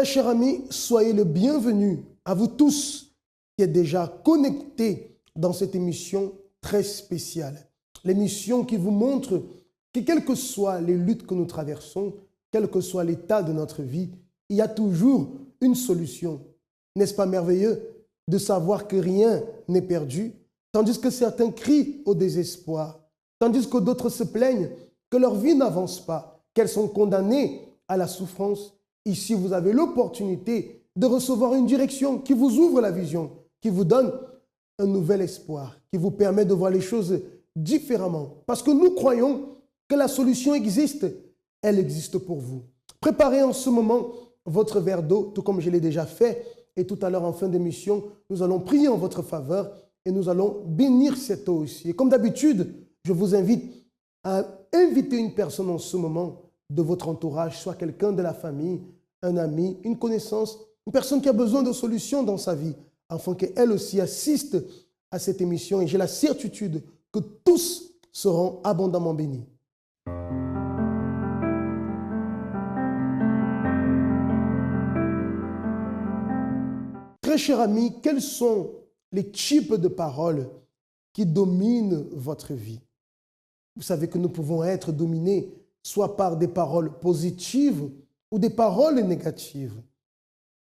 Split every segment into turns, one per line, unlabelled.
Très chers amis, soyez le bienvenu à vous tous qui êtes déjà connectés dans cette émission très spéciale. L'émission qui vous montre que quelles que soient les luttes que nous traversons, quel que soit l'état de notre vie, il y a toujours une solution. N'est-ce pas merveilleux de savoir que rien n'est perdu, tandis que certains crient au désespoir, tandis que d'autres se plaignent que leur vie n'avance pas, qu'elles sont condamnées à la souffrance. Ici, vous avez l'opportunité de recevoir une direction qui vous ouvre la vision, qui vous donne un nouvel espoir, qui vous permet de voir les choses différemment. Parce que nous croyons que la solution existe, elle existe pour vous. Préparez en ce moment votre verre d'eau, tout comme je l'ai déjà fait. Et tout à l'heure, en fin d'émission, nous allons prier en votre faveur et nous allons bénir cette eau aussi. Et comme d'habitude, je vous invite à inviter une personne en ce moment de votre entourage, soit quelqu'un de la famille, un ami, une connaissance, une personne qui a besoin de solutions dans sa vie, afin qu'elle aussi assiste à cette émission. Et j'ai la certitude que tous seront abondamment bénis. Très chers amis, quels sont les types de paroles qui dominent votre vie? Vous savez que nous pouvons être dominés soit par des paroles positives ou des paroles négatives.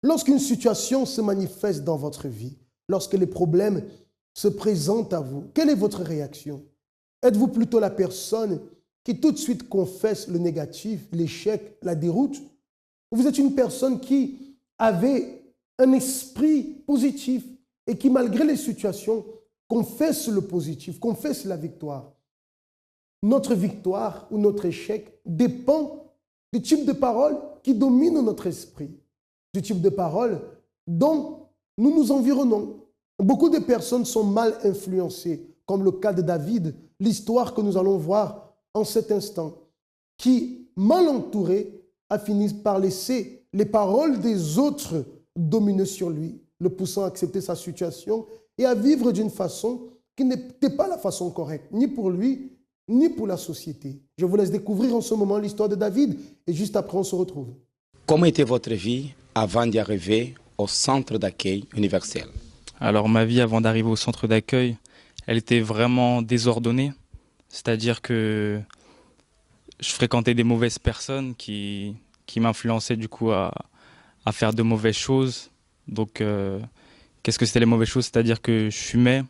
Lorsqu'une situation se manifeste dans votre vie, lorsque les problèmes se présentent à vous, quelle est votre réaction? Êtes-vous plutôt la personne qui tout de suite confesse le négatif, l'échec, la déroute? Ou vous êtes une personne qui avait un esprit positif et qui, malgré les situations, confesse le positif, confesse la victoire? Notre victoire ou notre échec dépend du type de parole qui domine notre esprit, du type de parole dont nous nous environnons. Beaucoup de personnes sont mal influencées, comme le cas de David, l'histoire que nous allons voir en cet instant, qui, mal entouré, a fini par laisser les paroles des autres dominer sur lui, le poussant à accepter sa situation et à vivre d'une façon qui n'était pas la façon correcte, ni pour lui, ni pour la société. Je vous laisse découvrir en ce moment l'histoire de David et juste après on se retrouve.
Comment était votre vie avant d'y arriver au centre d'accueil universel?
Alors ma vie avant d'arriver au centre d'accueil, elle était vraiment désordonnée. C'est-à-dire que je fréquentais des mauvaises personnes qui m'influençaient du coup à faire de mauvaises choses. Donc qu'est-ce que c'était les mauvaises choses? C'est-à-dire que je fumais,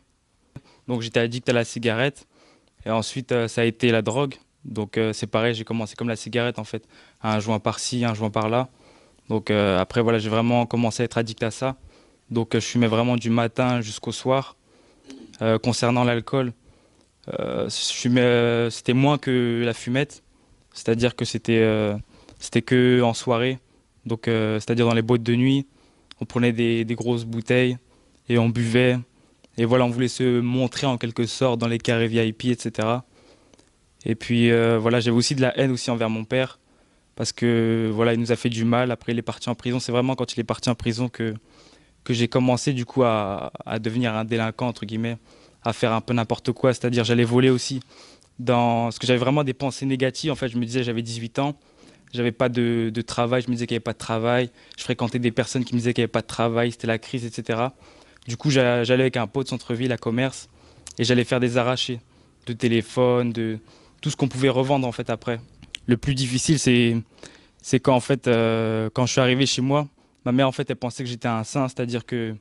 donc j'étais addict à la cigarette. Et ensuite, ça a été la drogue. Donc c'est pareil, j'ai commencé comme la cigarette en fait. Un joint par-ci, un joint par-là. Donc après, voilà, j'ai vraiment commencé à être addict à ça. Donc je fumais vraiment du matin jusqu'au soir. Concernant l'alcool, c'était moins que la fumette. C'est-à-dire que c'était que en soirée. Donc c'est-à-dire dans les boîtes de nuit, on prenait des grosses bouteilles et on buvait. Et voilà, on voulait se montrer en quelque sorte dans les carrés VIP, etc. Et puis voilà, j'avais aussi de la haine aussi envers mon père parce que voilà, il nous a fait du mal. Après, il est parti en prison. C'est vraiment quand il est parti en prison que j'ai commencé du coup à devenir un délinquant entre guillemets, à faire un peu n'importe quoi. C'est-à-dire, j'allais voler aussi parce que j'avais vraiment des pensées négatives. En fait, je me disais, j'avais 18 ans, j'avais pas de travail. Je me disais qu'il n'y avait pas de travail. Je fréquentais des personnes qui me disaient qu'il n'y avait pas de travail. C'était la crise, etc. Du coup, j'allais avec un pote centre-ville à commerce et j'allais faire des arrachés de téléphone, de tout ce qu'on pouvait revendre en fait après. Le plus difficile, c'est quand en fait, quand je suis arrivé chez moi, ma mère en fait, elle pensait que j'étais un saint, c'est-à-dire que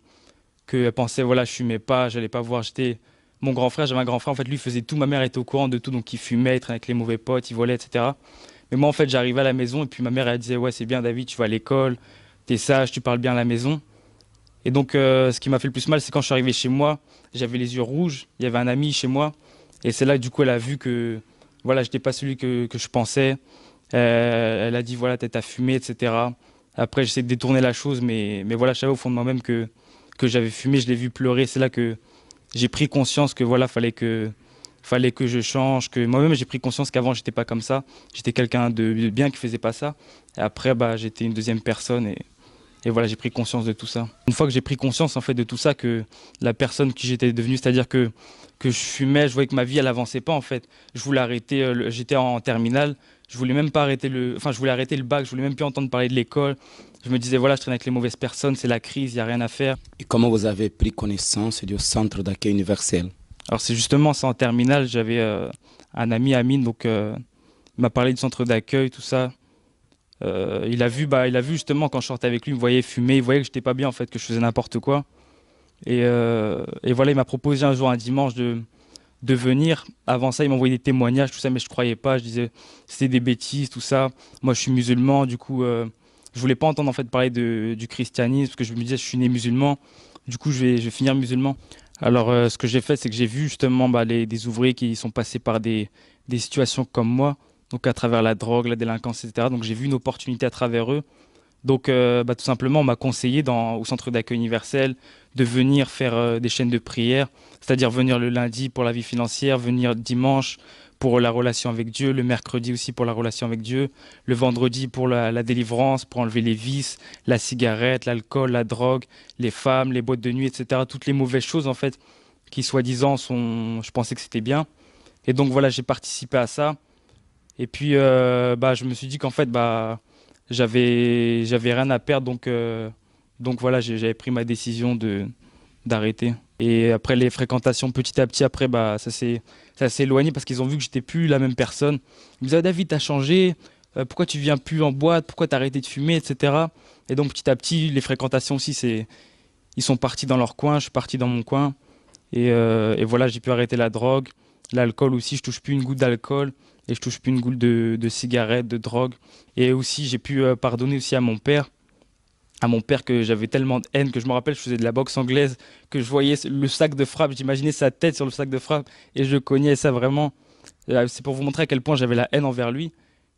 elle pensait voilà, je fumais pas, j'allais pas voir, mon grand frère, j'avais un grand frère, en fait, lui faisait tout, ma mère était au courant de tout, donc il fumait, il traînait avec les mauvais potes, il volait, etc. Mais moi en fait, j'arrivais à la maison et puis ma mère elle disait ouais, c'est bien David, tu vas à l'école, t'es sage, tu parles bien à la maison. Et donc, ce qui m'a fait le plus mal, c'est quand je suis arrivé chez moi, j'avais les yeux rouges, il y avait un ami chez moi, et c'est là, du coup, elle a vu que, voilà, je n'étais pas celui que je pensais. Elle a dit, voilà, t'as fumé, etc. Après, j'essaie de détourner la chose, mais voilà, je savais au fond de moi-même que j'avais fumé, je l'ai vu pleurer. C'est là que j'ai pris conscience que, voilà, fallait que je change, que moi-même, j'ai pris conscience qu'avant, j'étais pas comme ça. J'étais quelqu'un de bien qui faisait pas ça. Et après, j'étais une deuxième personne et voilà, j'ai pris conscience de tout ça. Une fois que j'ai pris conscience en fait de tout ça, que la personne qui j'étais devenu, c'est-à-dire que je fumais, je voyais que ma vie elle avançait pas en fait. Je voulais arrêter, j'étais en terminale, Je voulais même pas arrêter je voulais arrêter le bac, je voulais même plus entendre parler de l'école. Je me disais, voilà, je traîne avec les mauvaises personnes, c'est la crise, il n'y a rien à faire.
Et comment vous avez pris connaissance du centre d'accueil universel?
Alors c'est justement ça en terminale, j'avais un ami, Amine, donc il m'a parlé du centre d'accueil, tout ça. Il a vu justement quand je sortais avec lui, il me voyait fumer, il voyait que j'étais pas bien en fait, que je faisais n'importe quoi. Et voilà, il m'a proposé un jour, un dimanche, de venir. Avant ça, il m'envoyait des témoignages, tout ça, mais je croyais pas. Je disais, c'était des bêtises, tout ça. Moi, je suis musulman, du coup, je voulais pas entendre en fait parler du christianisme, parce que je me disais, je suis né musulman. Du coup, je vais finir musulman. Alors, ce que j'ai fait, c'est que j'ai vu justement des ouvriers qui sont passés par des situations comme moi, donc à travers la drogue, la délinquance, etc. Donc, j'ai vu une opportunité à travers eux. Donc, tout simplement, on m'a conseillé au centre d'accueil universel de venir faire des chaînes de prière, c'est-à-dire venir le lundi pour la vie financière, venir dimanche pour la relation avec Dieu, le mercredi aussi pour la relation avec Dieu, le vendredi pour la délivrance, pour enlever les vices, la cigarette, l'alcool, la drogue, les femmes, les boîtes de nuit, etc. Toutes les mauvaises choses, en fait, qui soi-disant je pensais que c'était bien. Et donc, voilà, j'ai participé à ça. Et puis, je me suis dit qu'en fait, j'avais rien à perdre, donc voilà, j'avais pris ma décision d'arrêter. Et après les fréquentations, petit à petit, après, ça s'est éloigné parce qu'ils ont vu que j'étais plus la même personne. Ils me disaient, ah, David, t'as changé, pourquoi tu viens plus en boîte, pourquoi t'as arrêté de fumer, etc. Et donc petit à petit, les fréquentations aussi, ils sont partis dans leur coin, je suis parti dans mon coin. Et voilà, j'ai pu arrêter la drogue, l'alcool aussi, je touche plus une goutte d'alcool et je touche plus une goutte de cigarette, de drogue. Et aussi, j'ai pu pardonner aussi à mon père que j'avais tellement de haine que je me rappelle, je faisais de la boxe anglaise, que je voyais le sac de frappe, j'imaginais sa tête sur le sac de frappe et je cognais ça vraiment. C'est pour vous montrer à quel point j'avais la haine envers lui.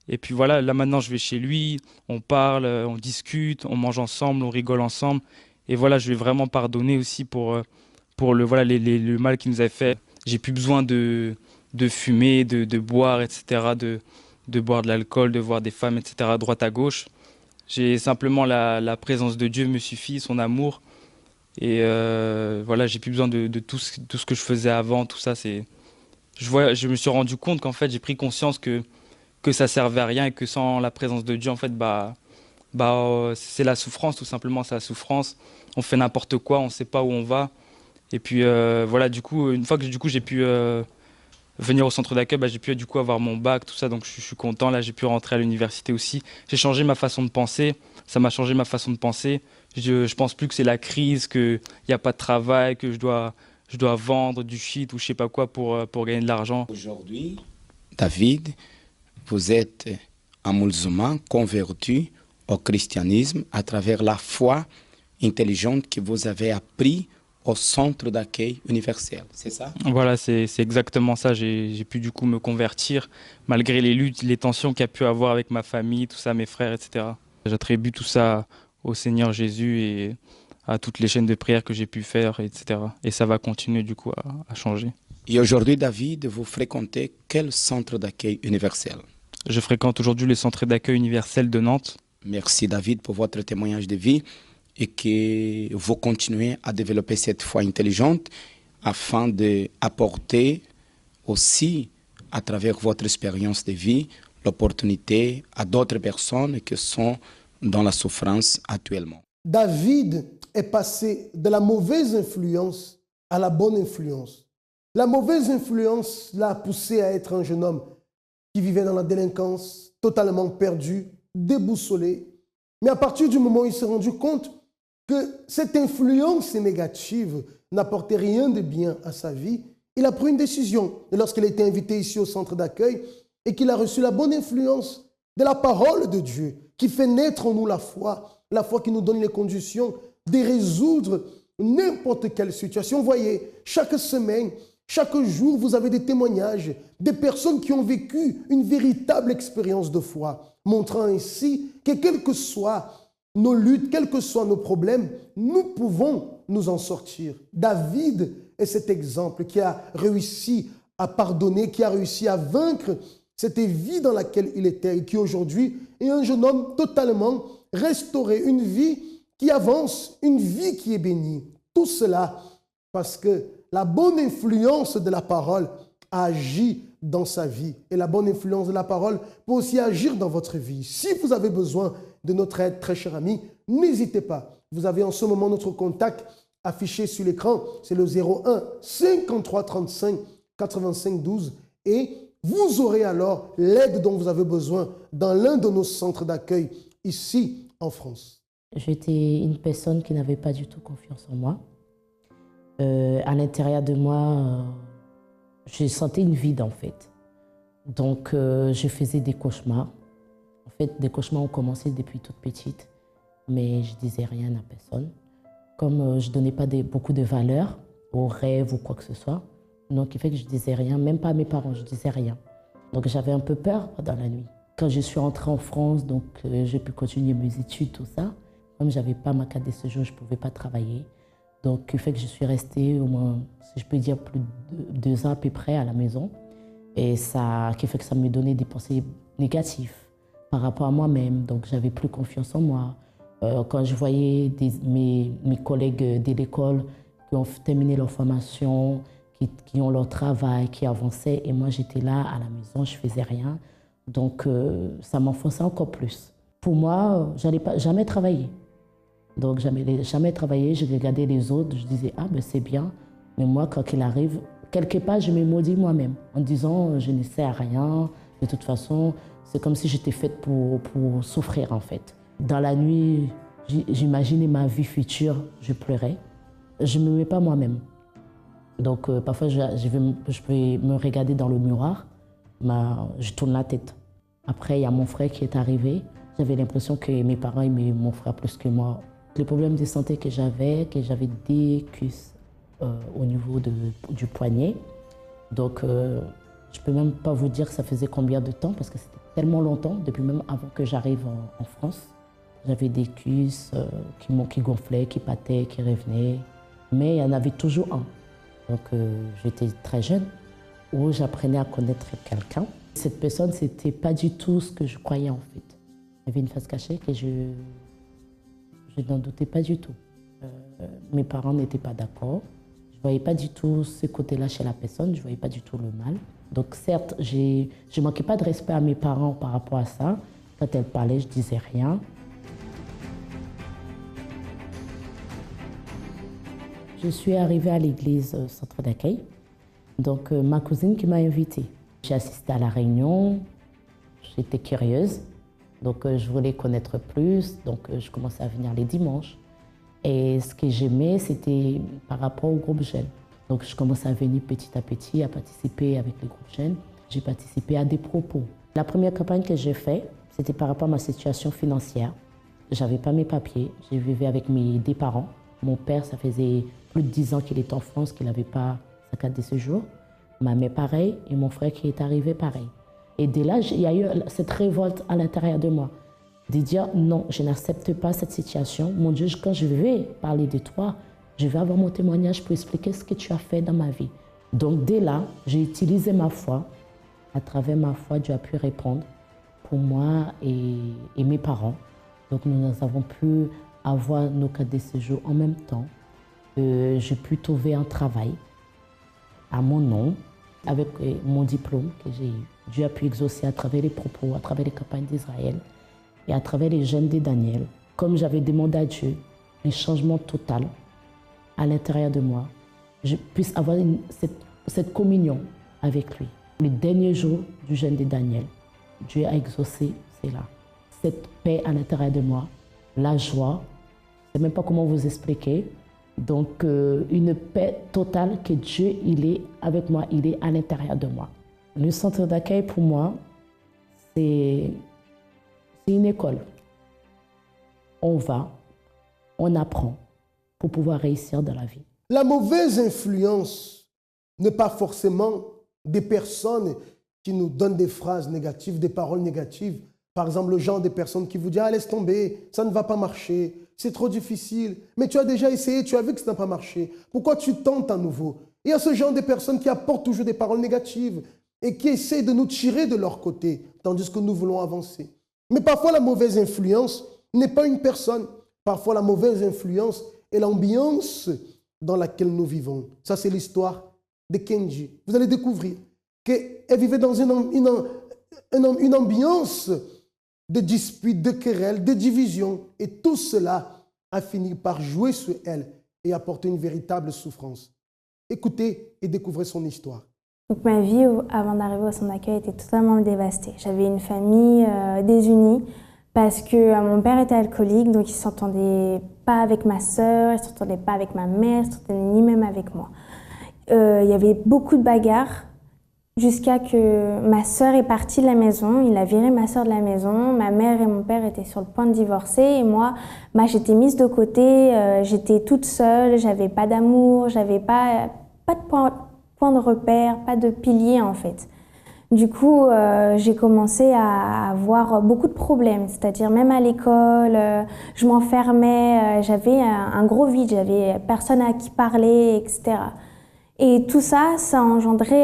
Et puis voilà, là maintenant je vais chez lui, on parle, on discute, on mange ensemble, on rigole ensemble. Et voilà, je vais vraiment pardonner aussi pour voilà, le mal qu'il nous a fait. J'ai plus besoin de fumer, de boire, etc., de boire de l'alcool, de voir des femmes, etc., à droite à gauche. J'ai simplement la présence de Dieu me suffit, son amour. Et voilà, j'ai plus besoin de tout ce que je faisais avant, tout ça. Je me suis rendu compte qu'en fait, j'ai pris conscience que ça servait à rien et que sans la présence de Dieu, en fait, c'est la souffrance, tout simplement, c'est la souffrance. On fait n'importe quoi, on ne sait pas où on va. Et puis voilà, du coup, une fois que du coup, j'ai pu venir au centre d'accueil, j'ai pu du coup avoir mon bac, tout ça, donc je suis content. Là, j'ai pu rentrer à l'université aussi. J'ai changé ma façon de penser, ça m'a changé ma façon de penser. Je pense plus que c'est la crise, qu'il n'y a pas de travail, que je dois vendre du shit ou je sais pas quoi pour gagner de l'argent.
Aujourd'hui, David, vous êtes un musulman converti au christianisme à travers la foi intelligente que vous avez appris au centre d'accueil universel, c'est ça?
Voilà, c'est exactement ça. J'ai pu du coup me convertir malgré les luttes, les tensions qu'il y a pu avoir avec ma famille, tout ça, mes frères, etc. J'attribue tout ça au Seigneur Jésus et à toutes les chaînes de prière que j'ai pu faire, etc. Et ça va continuer du coup à changer.
Et aujourd'hui, David, vous fréquentez quel centre d'accueil universel?
Je fréquente aujourd'hui le centre d'accueil universel de Nantes.
Merci David pour votre témoignage de vie et que vous continuez à développer cette foi intelligente afin d'apporter aussi, à travers votre expérience de vie, l'opportunité à d'autres personnes qui sont dans la souffrance actuellement.
David est passé de la mauvaise influence à la bonne influence. La mauvaise influence l'a poussé à être un jeune homme qui vivait dans la délinquance, totalement perdu, déboussolé. Mais à partir du moment où il s'est rendu compte que cette influence négative n'apportait rien de bien à sa vie, il a pris une décision. Et lorsqu'il a été invité ici au centre d'accueil et qu'il a reçu la bonne influence de la parole de Dieu qui fait naître en nous la foi qui nous donne les conditions de résoudre n'importe quelle situation. Vous voyez, chaque semaine, chaque jour, vous avez des témoignages des personnes qui ont vécu une véritable expérience de foi, montrant ainsi que quelles que soient nos luttes, quels que soient nos problèmes, nous pouvons nous en sortir. David est cet exemple qui a réussi à pardonner, qui a réussi à vaincre cette vie dans laquelle il était et qui aujourd'hui est un jeune homme totalement restauré, une vie qui avance, une vie qui est bénie. Tout cela parce que la bonne influence de la parole a agi dans sa vie. Et la bonne influence de la parole peut aussi agir dans votre vie. Si vous avez besoin de notre aide, très cher ami, n'hésitez pas. Vous avez en ce moment notre contact affiché sur l'écran. C'est le 01 53 35 85 12. Et vous aurez alors l'aide dont vous avez besoin dans l'un de nos centres d'accueil ici en France.
J'étais une personne qui n'avait pas du tout confiance en moi. À l'intérieur de moi, je sentais une vide en fait. Donc je faisais des cauchemars. En fait, des cauchemars ont commencé depuis toute petite, mais je disais rien à personne. Comme je ne donnais pas beaucoup de valeur aux rêves ou quoi que ce soit, donc il fait que je disais rien, même pas à mes parents, je disais rien. Donc j'avais un peu peur pendant la nuit. Quand je suis rentrée en France, donc j'ai pu continuer mes études, tout ça. Comme je n'avais pas ma carte de séjour, je ne pouvais pas travailler. Donc il fait que je suis restée au moins, si je peux dire, plus de 2 ans à peu près à la maison. Et ça, qui fait que ça me donnait des pensées négatives par rapport à moi-même. Donc j'avais plus confiance en moi. Quand je voyais mes collègues de l'école qui ont terminé leur formation, qui ont leur travail, qui avançaient, et moi j'étais là à la maison, je ne faisais rien. Donc ça m'enfonçait encore plus. Pour moi, je n'allais jamais travailler. Donc jamais travaillé, je regardais les autres, je disais « Ah, ben c'est bien ». Mais moi, quand il arrive, quelque part, je me maudis moi-même en disant « Je ne sais à rien, de toute façon, c'est comme si j'étais faite pour souffrir en fait ». Dans la nuit, j'imaginais ma vie future, je pleurais. Je ne m'aimais pas moi-même. Donc parfois, je vais me regarder dans le miroir, je tourne la tête. Après, il y a mon frère qui est arrivé. J'avais l'impression que mes parents aimaient mon frère plus que moi. Les problèmes de santé que j'avais des cuisses au niveau du poignet. Donc, je ne peux même pas vous dire ça faisait combien de temps, parce que c'était tellement longtemps, depuis même avant que j'arrive en France. J'avais des cuisses qui gonflaient, qui pâtaient, qui revenaient. Mais il y en avait toujours un. Donc, j'étais très jeune, où j'apprenais à connaître quelqu'un. Cette personne, ce n'était pas du tout ce que je croyais en fait. Il y avait une face cachée que je n'en doutais pas du tout. Mes parents n'étaient pas d'accord. Je ne voyais pas du tout ce côté-là chez la personne, je ne voyais pas du tout le mal. Donc certes, je ne manquais pas de respect à mes parents par rapport à ça. Quand elles parlaient, je ne disais rien. Je suis arrivée à l'église centre d'accueil. Donc ma cousine qui m'a invitée. J'ai assisté à la réunion, j'étais curieuse. Donc, je voulais connaître plus, donc je commençais à venir les dimanches. Et ce que j'aimais, c'était par rapport au groupe jeunes. Donc, je commençais à venir petit à petit, à participer avec les groupes jeunes. J'ai participé à des propos. La première campagne que j'ai faite, c'était par rapport à ma situation financière. Je n'avais pas mes papiers, je vivais avec mes 2 parents. Mon père, ça faisait plus de 10 ans qu'il est en France, qu'il n'avait pas sa carte de séjour. Ma mère, pareil, et mon frère qui est arrivé, pareil. Et dès là, il y a eu cette révolte à l'intérieur de moi, de dire non, je n'accepte pas cette situation. Mon Dieu, quand je vais parler de toi, je vais avoir mon témoignage pour expliquer ce que tu as fait dans ma vie. Donc dès là, j'ai utilisé ma foi. À travers ma foi, Dieu a pu répondre pour moi et mes parents. Donc nous avons pu avoir nos cartes de séjour en même temps. J'ai pu trouver un travail à mon nom, avec mon diplôme que j'ai eu. Dieu a pu exaucer à travers les propos, à travers les campagnes d'Israël et à travers les jeûnes de Daniel. Comme j'avais demandé à Dieu un changement total à l'intérieur de moi, je puisse avoir cette communion avec lui. Le dernier jour du jeûne de Daniel, Dieu a exaucé cela. Cette paix à l'intérieur de moi, la joie, je ne sais même pas comment vous expliquer. Donc, une paix totale que Dieu, il est avec moi, il est à l'intérieur de moi. Le centre d'accueil, pour moi, c'est une école. On va, on apprend pour pouvoir réussir dans la vie.
La mauvaise influence n'est pas forcément des personnes qui nous donnent des phrases négatives, des paroles négatives. Par exemple, le genre de personnes qui vous disent « Ah, laisse tomber, ça ne va pas marcher, c'est trop difficile. Mais tu as déjà essayé, tu as vu que ça n'a pas marché. Pourquoi tu tentes à nouveau ?» Il y a ce genre de personnes qui apportent toujours des paroles négatives et qui essaient de nous tirer de leur côté, tandis que nous voulons avancer. Mais parfois, la mauvaise influence n'est pas une personne. Parfois, la mauvaise influence est l'ambiance dans laquelle nous vivons. Ça, c'est l'histoire de Kenji. Vous allez découvrir qu'elle vivait dans une ambiance de disputes, de querelles, de divisions. Et tout cela a fini par jouer sur elle et apporter une véritable souffrance. Écoutez et découvrez son histoire.
Donc ma vie avant d'arriver au centre d'accueil était totalement dévastée. J'avais une famille désunie parce que mon père était alcoolique, donc il ne s'entendait pas avec ma sœur, il ne s'entendait pas avec ma mère, il ne s'entendait ni même avec moi. Il y avait beaucoup de bagarres jusqu'à que ma sœur est partie de la maison. Il a viré ma sœur de la maison. Ma mère et mon père étaient sur le point de divorcer et moi, j'étais mise de côté, j'étais toute seule, j'avais pas d'amour, j'avais pas de point de repère, pas de pilier en fait. Du coup, j'ai commencé à avoir beaucoup de problèmes, c'est-à-dire même à l'école, je m'enfermais, j'avais un gros vide, j'avais personne à qui parler, etc. Et tout ça, ça a engendré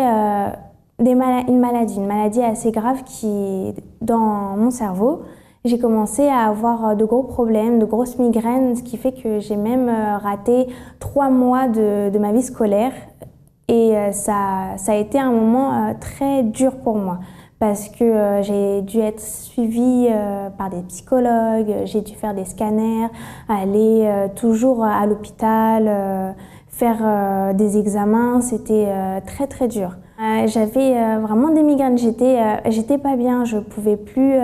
une maladie assez grave qui, dans mon cerveau, j'ai commencé à avoir de gros problèmes, de grosses migraines, ce qui fait que j'ai même raté 3 mois de ma vie scolaire. Et ça a été un moment très dur pour moi parce que j'ai dû être suivie par des psychologues, j'ai dû faire des scanners, aller toujours à l'hôpital, faire des examens, c'était très très dur. J'avais vraiment des migraines, j'étais pas bien, je pouvais plus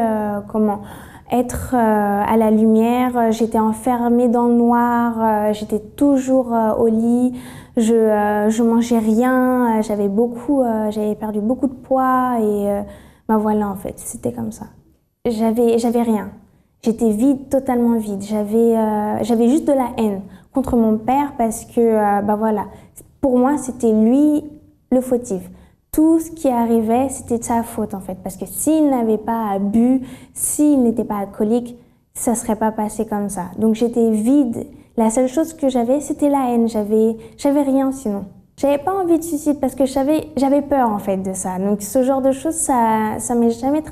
être à la lumière, j'étais enfermée dans le noir, j'étais toujours au lit, je mangeais rien, j'avais perdu beaucoup de poids et voilà en fait, c'était comme ça. J'avais rien, j'étais vide, totalement vide, j'avais juste de la haine contre mon père parce que voilà, pour moi c'était lui le fautif. Tout ce qui arrivait, c'était de sa faute en fait, parce que s'il n'avait pas bu, s'il n'était pas alcoolique, ça ne serait pas passé comme ça. Donc j'étais vide. La seule chose que j'avais, c'était la haine. J'avais rien sinon. J'avais pas envie de suicide parce que j'avais peur en fait de ça. Donc ce genre de choses, ça m'est jamais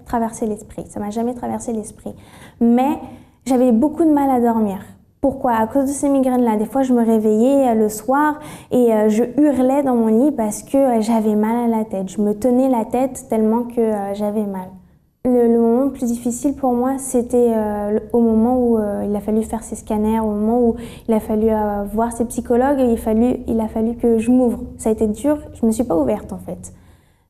traversé l'esprit. Ça m'a jamais traversé l'esprit. Mais j'avais beaucoup de mal à dormir. Pourquoi? À cause de ces migraines-là. Des fois, je me réveillais le soir et je hurlais dans mon lit parce que j'avais mal à la tête. Je me tenais la tête tellement que j'avais mal. Le moment le plus difficile pour moi, c'était au moment où il a fallu faire ces scanners, au moment où il a fallu voir ces psychologues, et il a fallu que je m'ouvre. Ça a été dur, je ne me suis pas ouverte en fait.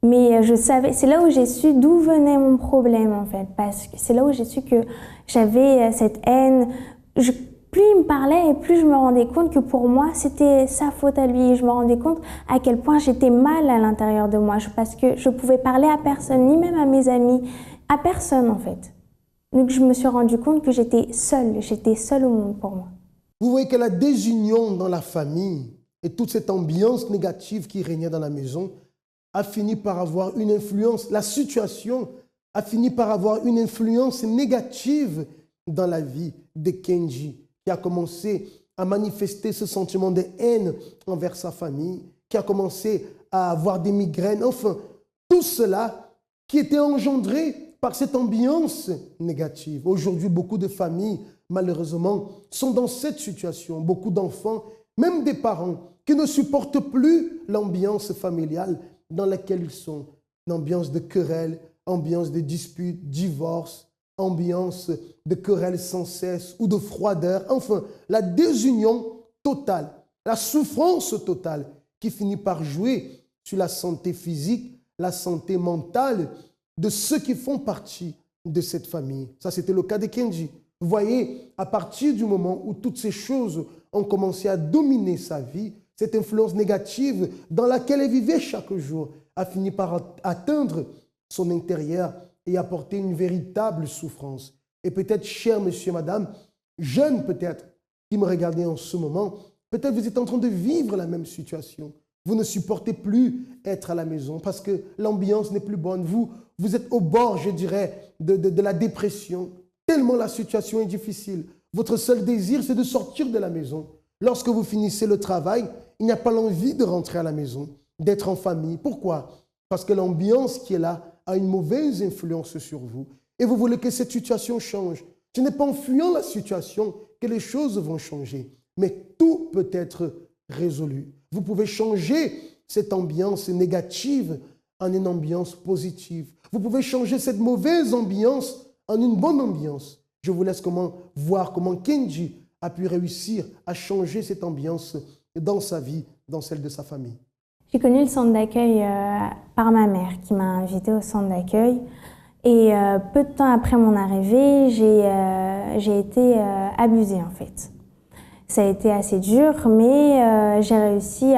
Mais je savais, c'est là où j'ai su d'où venait mon problème en fait, parce que c'est là où j'ai su que j'avais cette haine. Plus il me parlait et plus je me rendais compte que pour moi, c'était sa faute à lui. Je me rendais compte à quel point j'étais mal à l'intérieur de moi parce que je pouvais parler à personne, ni même à mes amis, à personne en fait. Donc je me suis rendu compte que j'étais seule au monde pour moi.
Vous voyez que la désunion dans la famille et toute cette ambiance négative qui régnait dans la maison a fini par avoir une influence, la situation a fini par avoir une influence négative dans la vie de Kenji, qui a commencé à manifester ce sentiment de haine envers sa famille, qui a commencé à avoir des migraines, enfin, tout cela qui était engendré par cette ambiance négative. Aujourd'hui, beaucoup de familles, malheureusement, sont dans cette situation. Beaucoup d'enfants, même des parents, qui ne supportent plus l'ambiance familiale dans laquelle ils sont. Une ambiance de querelle, ambiance de disputes, divorce, ambiance de querelles sans cesse ou de froideur, enfin, la désunion totale, la souffrance totale qui finit par jouer sur la santé physique, la santé mentale de ceux qui font partie de cette famille. Ça, c'était le cas de Kenji. Vous voyez, à partir du moment où toutes ces choses ont commencé à dominer sa vie, cette influence négative dans laquelle elle vivait chaque jour a fini par atteindre son intérieur et apporter une véritable souffrance. Et peut-être, cher monsieur, madame, jeune peut-être, qui me regardez en ce moment, peut-être vous êtes en train de vivre la même situation. Vous ne supportez plus être à la maison parce que l'ambiance n'est plus bonne. Vous êtes au bord, je dirais, de la dépression, tellement la situation est difficile. Votre seul désir, c'est de sortir de la maison. Lorsque vous finissez le travail, il n'y a pas l'envie de rentrer à la maison, d'être en famille. Pourquoi? Parce que l'ambiance qui est là a une mauvaise influence sur vous. Et vous voulez que cette situation change. Ce n'est pas en fuyant la situation que les choses vont changer. Mais tout peut être résolu. Vous pouvez changer cette ambiance négative en une ambiance positive. Vous pouvez changer cette mauvaise ambiance en une bonne ambiance. Je vous laisse voir comment Kenji a pu réussir à changer cette ambiance dans sa vie, dans celle de sa famille.
J'ai connu le centre d'accueil par ma mère qui m'a invitée au centre d'accueil. Et peu de temps après mon arrivée, j'ai été abusée en fait. Ça a été assez dur, mais j'ai réussi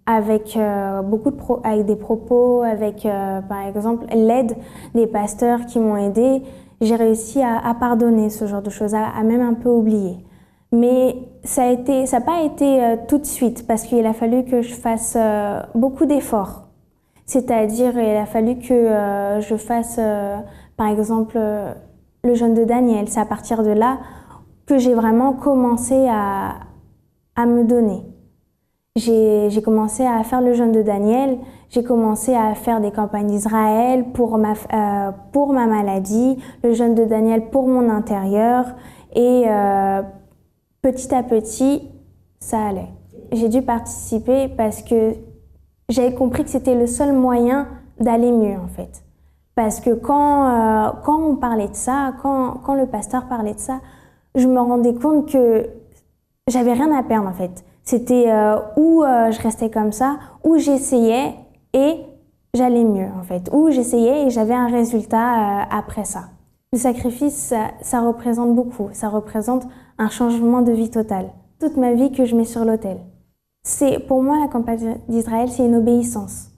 avec des propos, avec par exemple l'aide des pasteurs qui m'ont aidée, j'ai réussi à pardonner ce genre de choses, à même un peu oublier. Mais ça n'a pas été tout de suite parce qu'il a fallu que je fasse beaucoup d'efforts. C'est-à-dire, il a fallu que je fasse, par exemple, le jeûne de Daniel. C'est à partir de là que j'ai vraiment commencé à me donner. J'ai commencé à faire le jeûne de Daniel, j'ai commencé à faire des campagnes d'Israël pour ma maladie, le jeûne de Daniel pour mon intérieur et petit à petit, ça allait. J'ai dû participer parce que j'avais compris que c'était le seul moyen d'aller mieux en fait. Parce que quand on parlait de ça, quand le pasteur parlait de ça, je me rendais compte que j'avais rien à perdre en fait. C'était où je restais comme ça, où j'essayais et j'allais mieux en fait, où j'essayais et j'avais un résultat après ça. Le sacrifice, ça représente beaucoup, ça représente un changement de vie total. Toute ma vie que je mets sur l'autel. Pour moi, la campagne d'Israël, c'est une obéissance.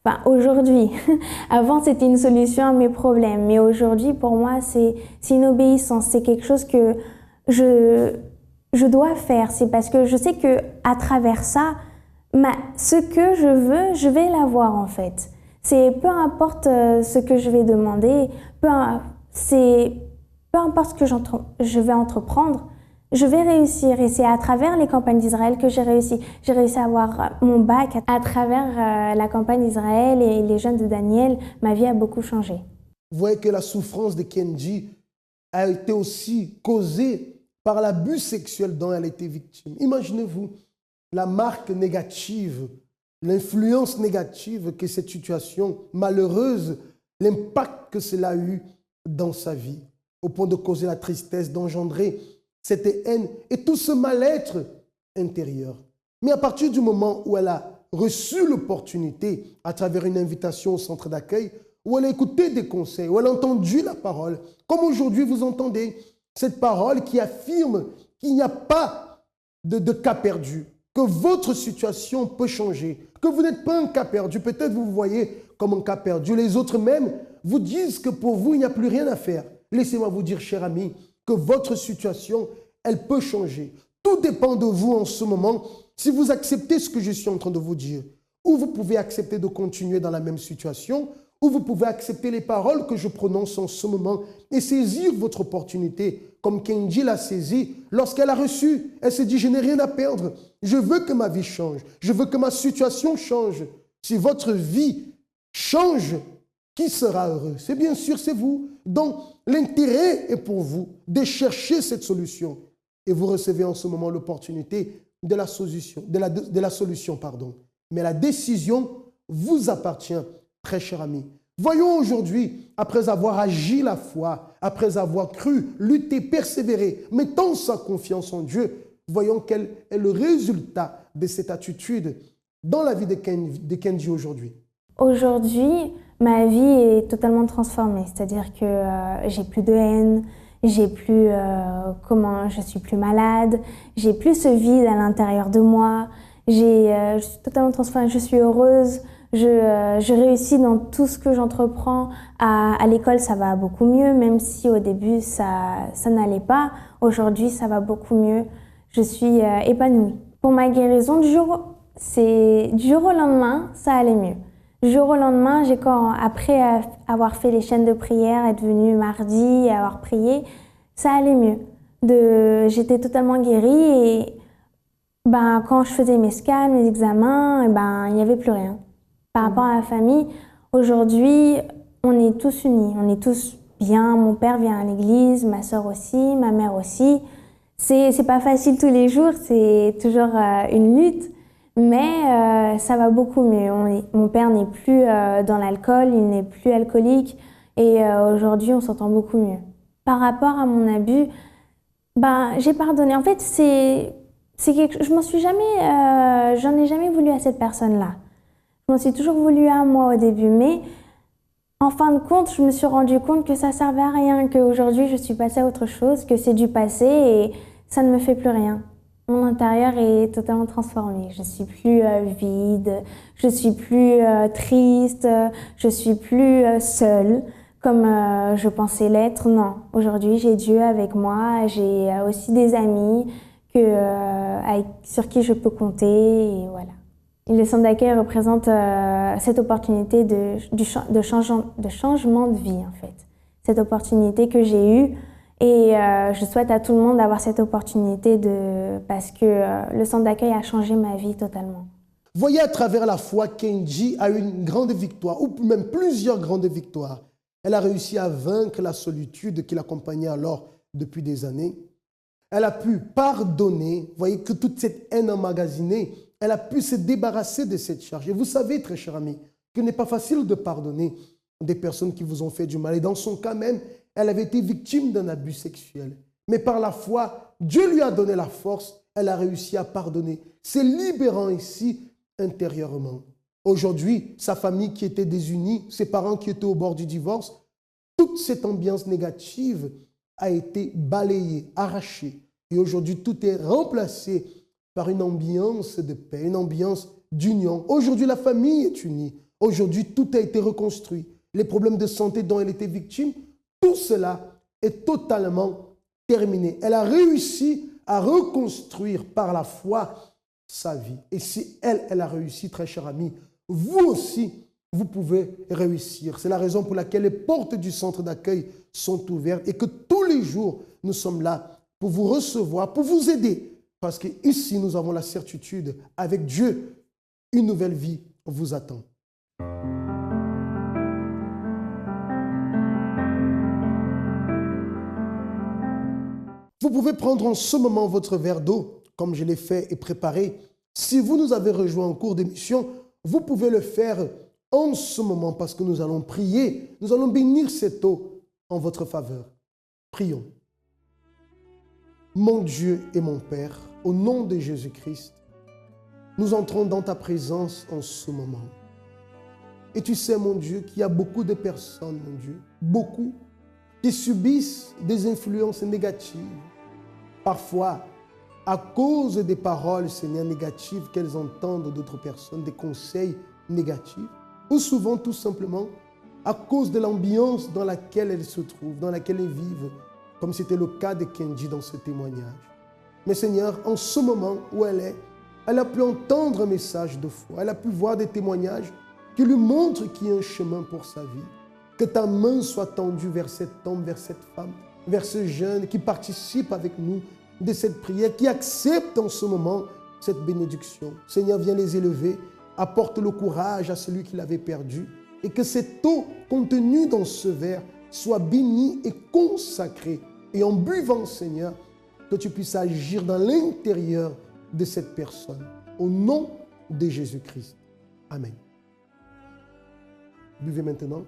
Enfin, aujourd'hui, avant c'était une solution à mes problèmes, mais aujourd'hui, pour moi, c'est une obéissance, c'est quelque chose que je dois faire, c'est parce que je sais que à travers ça, ce que je veux, je vais l'avoir en fait. C'est peu importe ce que je vais demander, peu importe ce que je vais entreprendre, je vais réussir. Et c'est à travers les campagnes d'Israël que j'ai réussi. J'ai réussi à avoir mon bac à travers la campagne d'Israël et les jeûnes de Daniel. Ma vie a beaucoup changé.
Vous voyez que la souffrance de Kenji a été aussi causée par l'abus sexuel dont elle a été victime. Imaginez-vous la marque négative, l'influence négative que cette situation malheureuse, l'impact que cela a eu dans sa vie, au point de causer la tristesse, d'engendrer cette haine et tout ce mal-être intérieur. Mais à partir du moment où elle a reçu l'opportunité, à travers une invitation au centre d'accueil, où elle a écouté des conseils, où elle a entendu la parole, comme aujourd'hui vous entendez, cette parole qui affirme qu'il n'y a pas de cas perdu, que votre situation peut changer, que vous n'êtes pas un cas perdu. Peut-être vous vous voyez comme un cas perdu. Les autres même vous disent que pour vous, il n'y a plus rien à faire. Laissez-moi vous dire, cher ami, que votre situation, elle peut changer. Tout dépend de vous en ce moment, si vous acceptez ce que je suis en train de vous dire. Ou vous pouvez accepter de continuer dans la même situation, ou vous pouvez accepter les paroles que je prononce en ce moment et saisir votre opportunité, comme Kenji l'a saisi lorsqu'elle a reçu. Elle s'est dit, je n'ai rien à perdre. Je veux que ma vie change. Je veux que ma situation change. Si votre vie change, qui sera heureux? C'est bien sûr, c'est vous. Donc, l'intérêt est pour vous de chercher cette solution. Et vous recevez en ce moment l'opportunité de la solution. Mais la décision vous appartient, très cher ami. Voyons aujourd'hui, après avoir agi la foi, après avoir cru, lutté, persévéré, mettant sa confiance en Dieu, voyons quel est le résultat de cette attitude dans la vie de Kenji aujourd'hui.
Aujourd'hui, ma vie est totalement transformée, c'est-à-dire que j'ai plus de haine, je suis plus malade, j'ai plus ce vide à l'intérieur de moi, je suis totalement transformée, je suis heureuse, je réussis dans tout ce que j'entreprends. À l'école, ça va beaucoup mieux, même si au début, ça n'allait pas. Aujourd'hui, ça va beaucoup mieux. Je suis épanouie. Pour ma guérison, du jour au lendemain, ça allait mieux. Du jour au lendemain, après avoir fait les chaînes de prière, être venue mardi et avoir prié, ça allait mieux. J'étais totalement guérie et quand je faisais mes scans, mes examens, il n'y avait plus rien. Par rapport à la famille, aujourd'hui, on est tous unis, on est tous bien. Mon père vient à l'église, ma sœur aussi, ma mère aussi. C'est pas facile tous les jours, c'est toujours une lutte. Mais ça va beaucoup mieux. Mon père n'est plus dans l'alcool, il n'est plus alcoolique et aujourd'hui on s'entend beaucoup mieux. Par rapport à mon abus, ben, j'ai pardonné. En fait, je m'en suis jamais, j'en ai jamais voulu à cette personne-là. Je m'en suis toujours voulu à moi au début, mais en fin de compte, je me suis rendu compte que ça servait à rien, qu'aujourd'hui je suis passée à autre chose, que c'est du passé et ça ne me fait plus rien. Mon intérieur est totalement transformé. Je suis plus vide, je suis plus triste, je suis plus seule comme je pensais l'être. Non, aujourd'hui j'ai Dieu avec moi, j'ai aussi des amis sur qui je peux compter et voilà. Et le centre d'accueil représente cette opportunité de changement de vie en fait. Cette opportunité que j'ai eue. Et je souhaite à tout le monde d'avoir cette opportunité parce que le centre d'accueil a changé ma vie totalement.
Voyez à travers la foi, Kenji a eu une grande victoire, ou même plusieurs grandes victoires. Elle a réussi à vaincre la solitude qui l'accompagnait alors depuis des années. Elle a pu pardonner, voyez que toute cette haine emmagasinée, elle a pu se débarrasser de cette charge. Et vous savez, très cher ami, qu'il n'est pas facile de pardonner des personnes qui vous ont fait du mal. Et dans son cas même, elle avait été victime d'un abus sexuel. Mais par la foi, Dieu lui a donné la force, elle a réussi à pardonner, se libérant ici intérieurement. Aujourd'hui, sa famille qui était désunie, ses parents qui étaient au bord du divorce, toute cette ambiance négative a été balayée, arrachée. Et aujourd'hui, tout est remplacé par une ambiance de paix, une ambiance d'union. Aujourd'hui, la famille est unie. Aujourd'hui, tout a été reconstruit. Les problèmes de santé dont elle était victime, tout cela est totalement terminé. Elle a réussi à reconstruire par la foi sa vie. Et si elle a réussi, très cher ami, vous aussi, vous pouvez réussir. C'est la raison pour laquelle les portes du centre d'accueil sont ouvertes et que tous les jours, nous sommes là pour vous recevoir, pour vous aider. Parce qu'ici, nous avons la certitude, avec Dieu, une nouvelle vie vous attend. Vous pouvez prendre en ce moment votre verre d'eau, comme je l'ai fait et préparé. Si vous nous avez rejoint en cours d'émission, vous pouvez le faire en ce moment parce que nous allons prier. Nous allons bénir cette eau en votre faveur. Prions. Mon Dieu et mon Père, au nom de Jésus-Christ, nous entrons dans ta présence en ce moment. Et tu sais, mon Dieu, qu'il y a beaucoup de personnes, mon Dieu, beaucoup, qui subissent des influences négatives. Parfois, à cause des paroles, Seigneur, négatives qu'elles entendent d'autres personnes, des conseils négatifs, ou souvent tout simplement à cause de l'ambiance dans laquelle elles se trouvent, dans laquelle elles vivent, comme c'était le cas de Kenji dans ce témoignage. Mais Seigneur, en ce moment où elle a pu entendre un message de foi, elle a pu voir des témoignages qui lui montrent qu'il y a un chemin pour sa vie. Que ta main soit tendue vers cet homme, vers cette femme, vers ce jeune qui participe avec nous de cette prière, qui accepte en ce moment cette bénédiction. Seigneur, viens les élever, apporte le courage à celui qui l'avait perdu et que cette eau contenue dans ce verre soit bénie et consacrée. Et en buvant, Seigneur, que tu puisses agir dans l'intérieur de cette personne. Au nom de Jésus-Christ. Amen. Buvez maintenant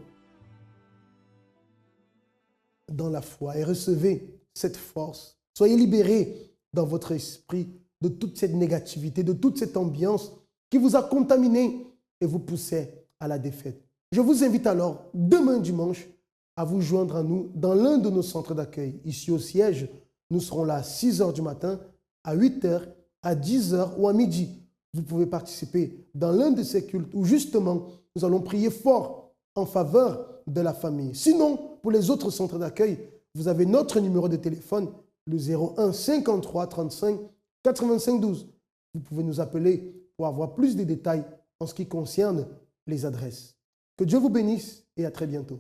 dans la foi et recevez cette force. Soyez libérés dans votre esprit de toute cette négativité, de toute cette ambiance qui vous a contaminé et vous poussait à la défaite. Je vous invite alors, demain dimanche, à vous joindre à nous dans l'un de nos centres d'accueil. Ici au siège, nous serons là à 6 h du matin, à 8 h, à 10 h ou à midi. Vous pouvez participer dans l'un de ces cultes où justement, nous allons prier fort en faveur de la famille. Sinon, pour les autres centres d'accueil, vous avez notre numéro de téléphone, le 01 53 35 85 12. Vous pouvez nous appeler pour avoir plus de détails en ce qui concerne les adresses. Que Dieu vous bénisse et à très bientôt.